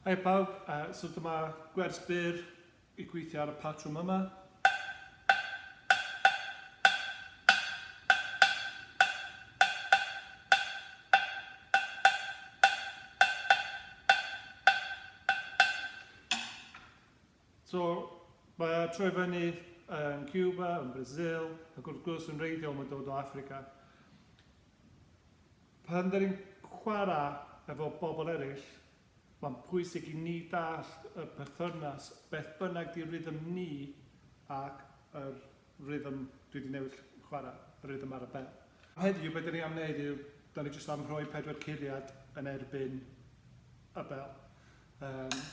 Hei pawb, so dyma gwers byr I gweithio ar y patrwm yma. So, mae troi fyny yn Cuba, yn Brazil, ac wrth gwrs yn reiddiol mae'n dod o Africa. Pan dyn ni'n chwarae efo bobl eraill, mae'n pwysig I ni dall y perthynas beth bynnag di rhythm ni ac yr rhythm dwi wedi newid chwarae, y rhythm ar y bel. Heddiw, beth dyn ni am wneud yw, da ni jyst am rhoi 4 curiad yn erbyn y bel.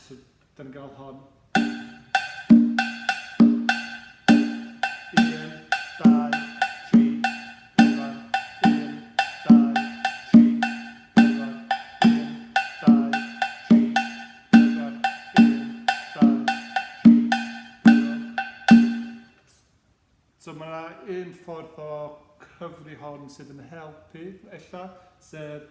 So, da ni'n gael hon. 1 ffordd o cyfri hon sydd yn helpu, ella, sef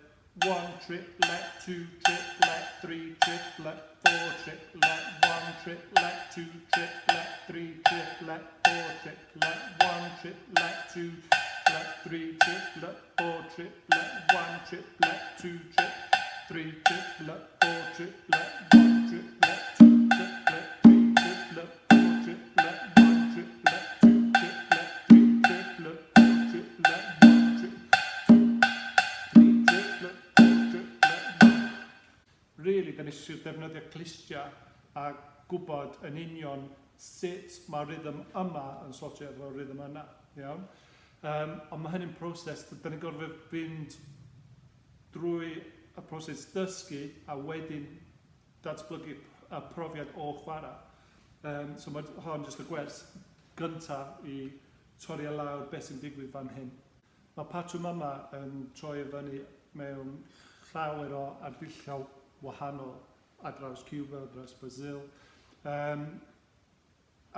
1 triplet, 2 triplet, 3 triplet, 4 triplet, 1 triplet, 2 triplet, 3 triplet, 4 triplet, 1 triplet, 2 triplet, 3 triplet, 4 triplet, 1 triplet, 2 triplet, 3 triplet, 4 triplet, 1 triplet, 2 triplet, 3 triplet, 4 triplet, 1 triplet, 2 triplet, 3 triplet, 4 triplet, 1 triplet, 3 triplet, 4 triplet, 1. Really, da ni eisiau defnyddio clustia a gwybod yn union sut mae rhythm yma yn sortio efo rhythm yna. Iawn? Ond mae hynny'n proses, da ni'n gorfod fynd drwy y proses dysgu a wedyn datblygu y profiad o chwarae. So mae hon jyst y gwers gyntaf I torri lawr beth sy'n digwydd fan hyn. Mae patrwm yma yn troi fyny mewn llawer o arddulliau wahanol ar draws Cuba, ar draws Brazil.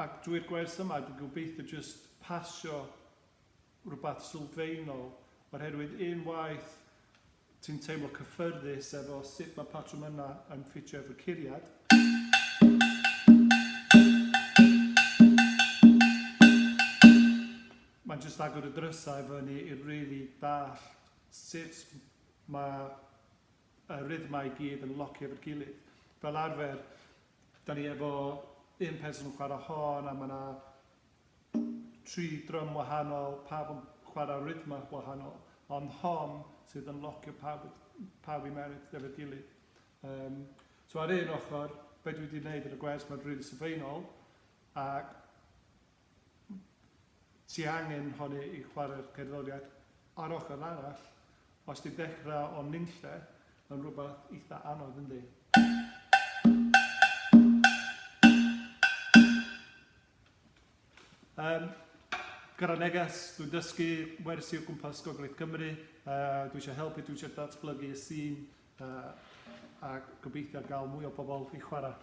Ac drwy'r gwers yma, dwi'n gobeithio jyst pasio rhywbeth sylfaenol, oherwydd unwaith ti'n teimlo cyffyrddus efo sut mae patrwm yna yn ffitio efo curiad. Mae'n jyst agor y drysau fyny I really dall sut mae y rhythmau I gyd yn locio efo'r gilydd. Fel arfer, da ni efo un person yn chwarae hon a mae yna 3 drum wahanol, pawb yn chwarae rhythmau wahanol, ond hon sydd yn locio pawb I mewn efo'r gilydd. So ar un ochr, beth dwi wedi gwneud yn y gwers mae'n rili sylfaenol, ac ti angen honni I chwarae'r cerddoriaid. Ar ochr arall, os ti'n dechrau o nunlle, yn rhywbeth eitha anodd yndi. Gyda neges, dwi'n dysgu wersi o gwmpas Gogledd Cymru. Dwi eisiau helpu, dwi eisiau datblygu y scene a gobeithio gael mwy o bobl I chwarae.